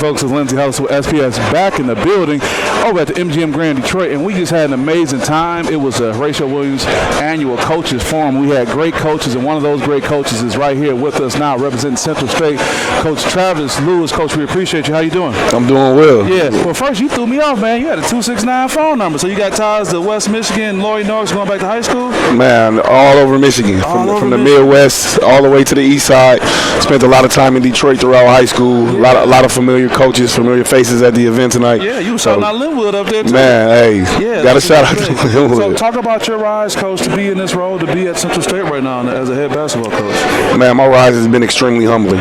folks, it's Lindsey Hollis with SPS back in the building over at the MGM Grand Detroit, and we just had an amazing time. It was a Horatio Williams annual coaches forum. We had great coaches, and one of those great coaches is right here with us now, representing Central State, Coach Travis Lewis. Coach, we appreciate you. How you doing? I'm doing well. Yeah. Well, first you threw me off, man. You had a 269 phone number, so you got ties to West Michigan, Laurie Norris going back to high school? Man, all over Michigan, from the Midwest all the way to the East Side. Spent a lot of time in Detroit throughout high school. Yeah. A lot of familiar coaches, familiar faces at the event tonight. Yeah, you were shouting out Linwood up there too. Man, hey, got a shout out to Linwood. So talk about your rise, Coach, to be in this role, to be at Central State right now as a head basketball coach. Man, my rise has been extremely humbling.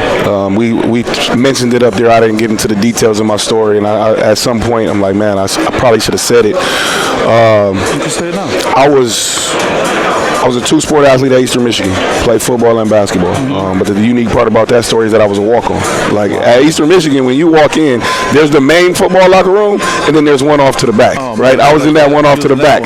We mentioned it up there. I didn't get into the details of my story, and I at some point I'm like, man, I probably should have said it. You can say it now. I was a two-sport athlete at Eastern Michigan, played football and basketball. But the unique part about that story is that I was a walk-on. Like at Eastern Michigan, when you walk in, there's the main football locker room, and then there's one off to the back, right? I was in that one off to the back.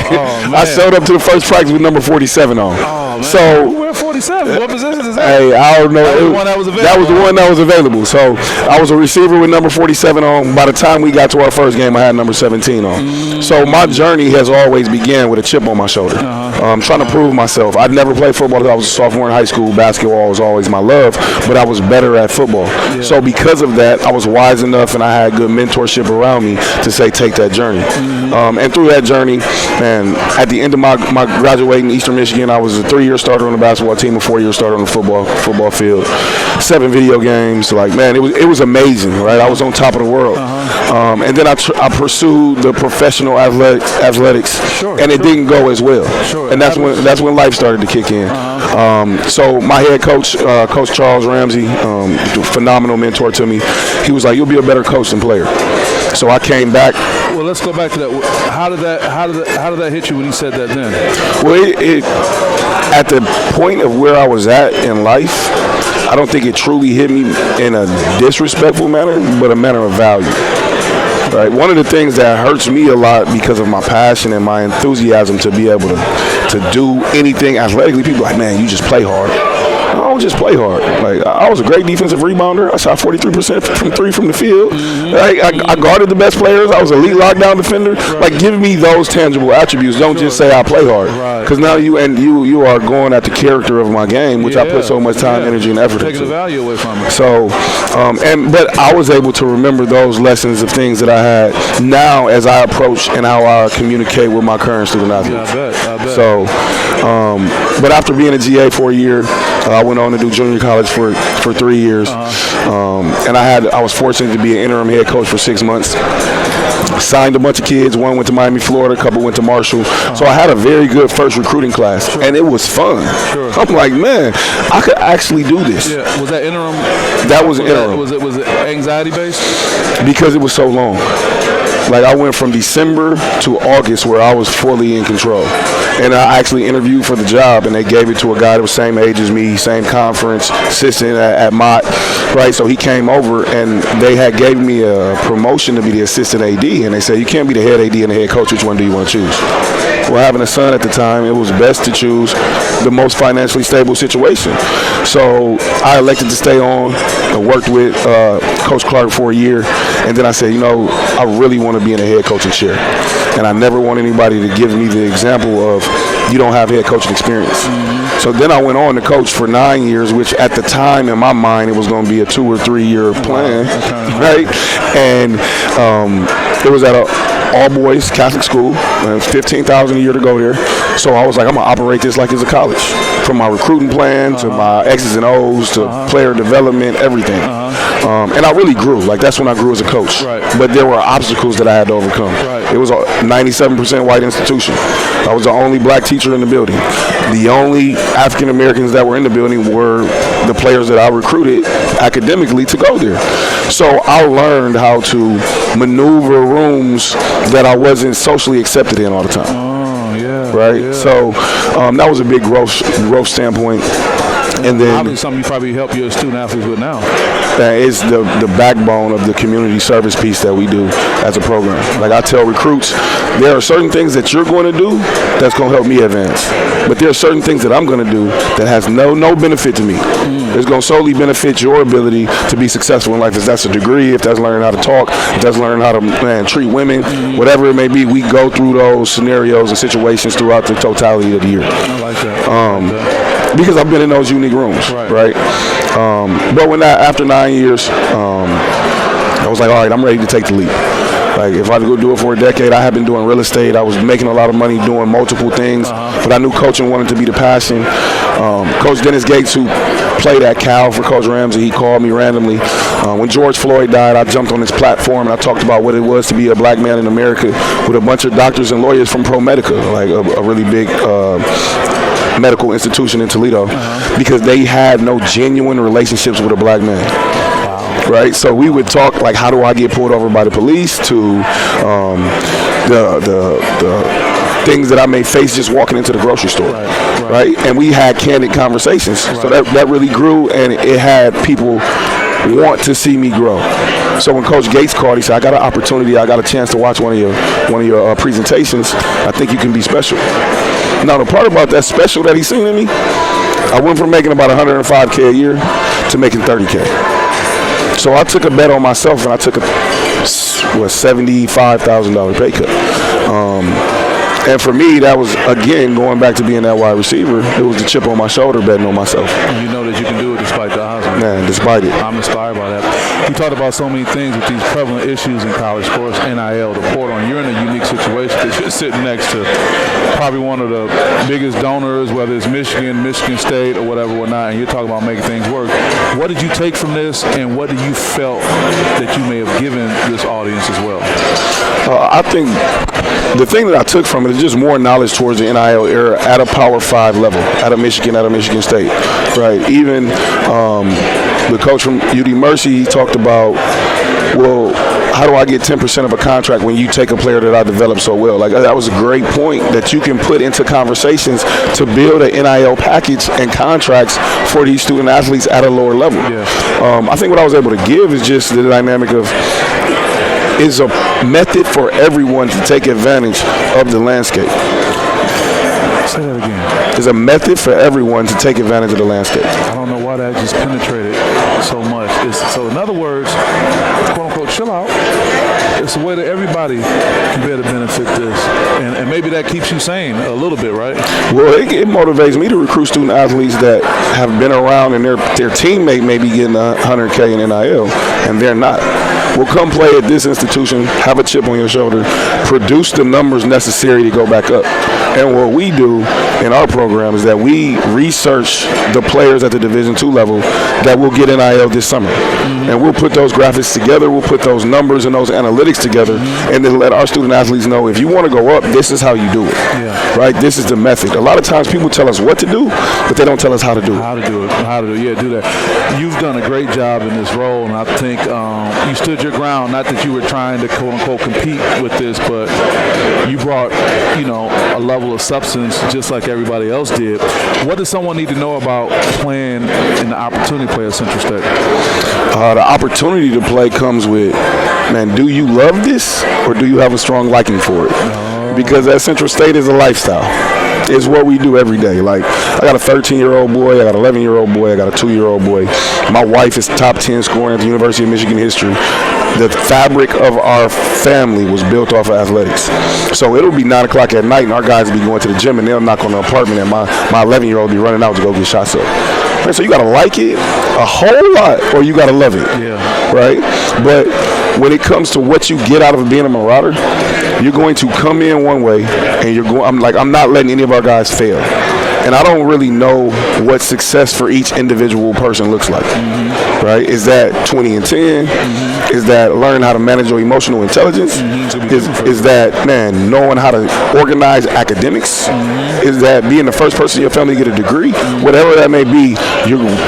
I showed up to the first practice with number 47 on. So who wear 47? What position is that? Hey, I don't know. That was the one that was available. So I was a receiver with number 47 on. By the time we got to our first game, I had number 17 on. So my journey has always began with a chip on my shoulder. Trying to prove myself. I'd never played football until I was a sophomore in high school. Basketball was always my love, but I was better at football. Yeah. So because of that, I was wise enough and I had good mentorship around me to say, take that journey. And through that journey, man, at the end of my graduating Eastern Michigan, I was a 3-year starter on the basketball team, a 4-year starter on the football field, 7 video games. Like, man, it was amazing, right? I was on top of the world. And then I pursued the professional athletics, and it didn't go as well. And that's when life started to kick in. So my head coach, Coach Charles Ramsey, phenomenal mentor to me. He was like, "You'll be a better coach than player." So I came back. Well, let's go back to that. How did that hit you when he said that then? Well, it at the point of where I was at in life, I don't think it truly hit me in a disrespectful manner, but a manner of value. Right. One of the things that hurts me a lot because of my passion and my enthusiasm to be able to do anything athletically, people are like, man, you just play hard. I don't just play hard. Like, I was a great defensive rebounder. I shot 43% from 3 from the field. I guarded the best players. I was an elite lockdown defender. Like, give me those tangible attributes. Don't just say I play hard. Because now you are going at the character of my game, which I put so much time, energy, and effort into. Taking the value away from it. So, but I was able to remember those lessons of things that I had now as I approach and how I communicate with my current student athletes. Yeah, I bet. So, but after being a GA for a year, I went on to do junior college for 3 years, and I was fortunate to be an interim head coach for 6 months. Signed a bunch of kids. One went to Miami, Florida. A couple went to Marshall. So I had a very good first recruiting class, and it was fun. I'm like, man, I could actually do this. Yeah. Was that interim? That was interim. Was it anxiety based? Because it was so long. Like, I went from December to August where I was fully in control. And I actually interviewed for the job, and they gave it to a guy that was same age as me, same conference, assistant at Mott, right? So he came over, and they had gave me a promotion to be the assistant AD, and they said, you can't be the head AD and the head coach. Which one do you want to choose? Well, having a son at the time, it was best to choose the most financially stable situation. So I elected to stay on. I worked with Coach Clark for a year, and then I said, I really want to be in a head coaching chair. And I never want anybody to give me the example of you don't have head coaching experience. So then I went on to coach for 9 years, which at the time in my mind, it was going to be a 2 or 3 year plan, right? And it was at a all-boys Catholic school, $15,000 a year to go there. So I was like, I'm going to operate this like it's a college. From my recruiting plan to my X's and O's to player development, everything. And I really grew. Like, that's when I grew as a coach. But there were obstacles that I had to overcome. It was a 97% white institution. I was the only black teacher in the building. The only African Americans that were in the building were the players that I recruited academically to go there. So I learned how to maneuver rooms that I wasn't socially accepted in all the time. Right? So that was a big growth standpoint. And then probably something you probably help your student athletes with now. That is the backbone of the community service piece that we do as a program. Like, I tell recruits, there are certain things that you're going to do that's going to help me advance. But there are certain things that I'm going to do that has no benefit to me. It's going to solely benefit your ability to be successful in life. If that's a degree, if that's learning how to talk, if that's learning how to treat women, whatever it may be, we go through those scenarios and situations throughout the totality of the year. I like that. Because I've been in those unique rooms, right? But when after 9 years, I was like, all right, I'm ready to take the leap. Like, if I could do it for a decade, I had been doing real estate. I was making a lot of money doing multiple things, but I knew coaching wanted to be the passion. Coach Dennis Gates, who played at Cal for Coach Ramsey, he called me randomly. When George Floyd died, I jumped on his platform and I talked about what it was to be a black man in America with a bunch of doctors and lawyers from ProMedica, like a really big medical institution in Toledo, because they had no genuine relationships with a black man. Right, so we would talk like, how do I get pulled over by the police, to the things that I may face just walking into the grocery store, right? And we had candid conversations, so that really grew, and it had people want to see me grow. So when Coach Gates called, he said, I got an opportunity, I got a chance to watch one of your presentations. I think you can be special. Now, the part about that special that he's seen in me, I went from making about $105K a year to making $30K. So I took a bet on myself, and I took a $75,000 pay cut. And for me, that was, again, going back to being that wide receiver, it was the chip on my shoulder betting on myself. And you know that you can do it despite the odds. Man, despite it. I'm inspired by that. We talked about so many things with these prevalent issues in college sports, NIL, the portal, and you're in a unique situation because you're sitting next to probably one of the biggest donors, whether it's Michigan State, or whatnot, and you're talking about making things work. What did you take from this, and what do you felt that you may have given this audience as well? I think the thing that I took from it is just more knowledge towards the NIL era at a Power 5 level, at a Michigan State, right? Even the coach from UD Mercy, he talked about, well, how do I get 10% of a contract when you take a player that I developed so well? Like, that was a great point that you can put into conversations to build an NIL package and contracts for these student athletes at a lower level. I think what I was able to give is just the dynamic of, is a method for everyone to take advantage of the landscape. Say that again. There's a method for everyone to take advantage of the landscape. I don't know why that just penetrated so much. So in other words, quote unquote, chill out. It's a way that everybody can better benefit this. And maybe that keeps you sane a little bit, right? Well, it motivates me to recruit student athletes that have been around and their teammate may be getting $100K in NIL and they're not. Well, come play at this institution, have a chip on your shoulder, produce the numbers necessary to go back up. And what we do in our program is that we research the players at the Division II level that will get NIL this summer. And we'll put those graphics together, we'll put those numbers and those analytics together, and then let our student athletes know, if you want to go up, this is how you do it. Right? This is the method. A lot of times people tell us what to do, but they don't tell us how to do it. Do that. You've done a great job in this role, and I think you stood your ground. Not that you were trying to quote unquote compete with this, but you brought, a level of substance just like everybody else did. What does someone need to know about playing in the opportunity to play at Central State? The opportunity to play comes with, man, do you love this or do you have a strong liking for it? Because at Central State is a lifestyle. It's what we do every day. Like, I got a 13-year-old boy, I got an 11-year-old boy, I got a 2-year-old boy. My wife is top 10 scoring at the University of Michigan history. The fabric of our family was built off of athletics. So it'll be 9 o'clock at night and our guys will be going to the gym and they'll knock on the apartment and my 11-year-old will be running out to go get shots up. Right, so you got to like it a whole lot or you got to love it. Right? But when it comes to what you get out of being a Marauder, you're going to come in one way and I'm not letting any of our guys fail. And I don't really know what success for each individual person looks like. Right? Is that 20 and 10? Is that learning how to manage your emotional intelligence? Is that, man, knowing how to organize academics? Is that being the first person in your family to get a degree? Whatever that may be,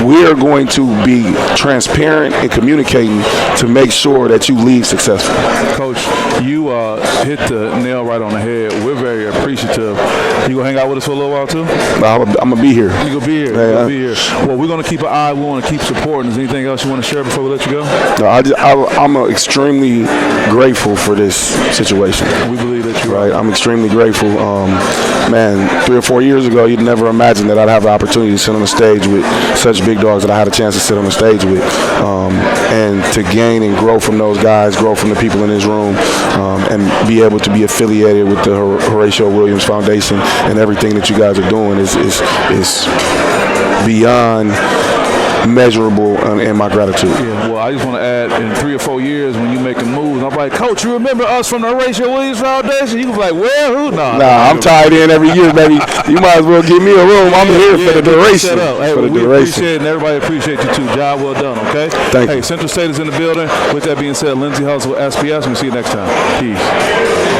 we're going to be transparent and communicating to make sure that you leave successful. Coach, You hit the nail right on the head. We're very appreciative. You gonna hang out with us for a little while too? I'm gonna be here. You gonna be here. Yeah. Gonna be here. Well, we're gonna keep an eye. We want to keep supporting. Is there anything else you want to share before we let you go? No, I'm extremely grateful for this situation. We believe that you're right. I'm extremely grateful. Man, 3 or 4 years ago, you'd never imagine that I'd have the opportunity to sit on the stage with such big dogs that I had a chance to sit on the stage with, and to gain and grow from those guys, grow from the people in this room, and be able to be affiliated with the Horatio Williams Foundation and everything that you guys are doing is beyond measurable in my gratitude. Yeah, well, I just want to add, in 3 or 4 years, when you making moves, I'm like, Coach, you remember us from the Horatio Williams Foundation? You can be like, well, who? Nah, I'm tied in every year, baby. You might as well give me a room. I'm here for the duration. Hey, for the we duration. appreciate it, and everybody appreciate you too. Job well done, okay? Thank you. Hey, Central State is in the building. With that being said, Lindsey Hustle, SPS. We'll see you next time. Peace.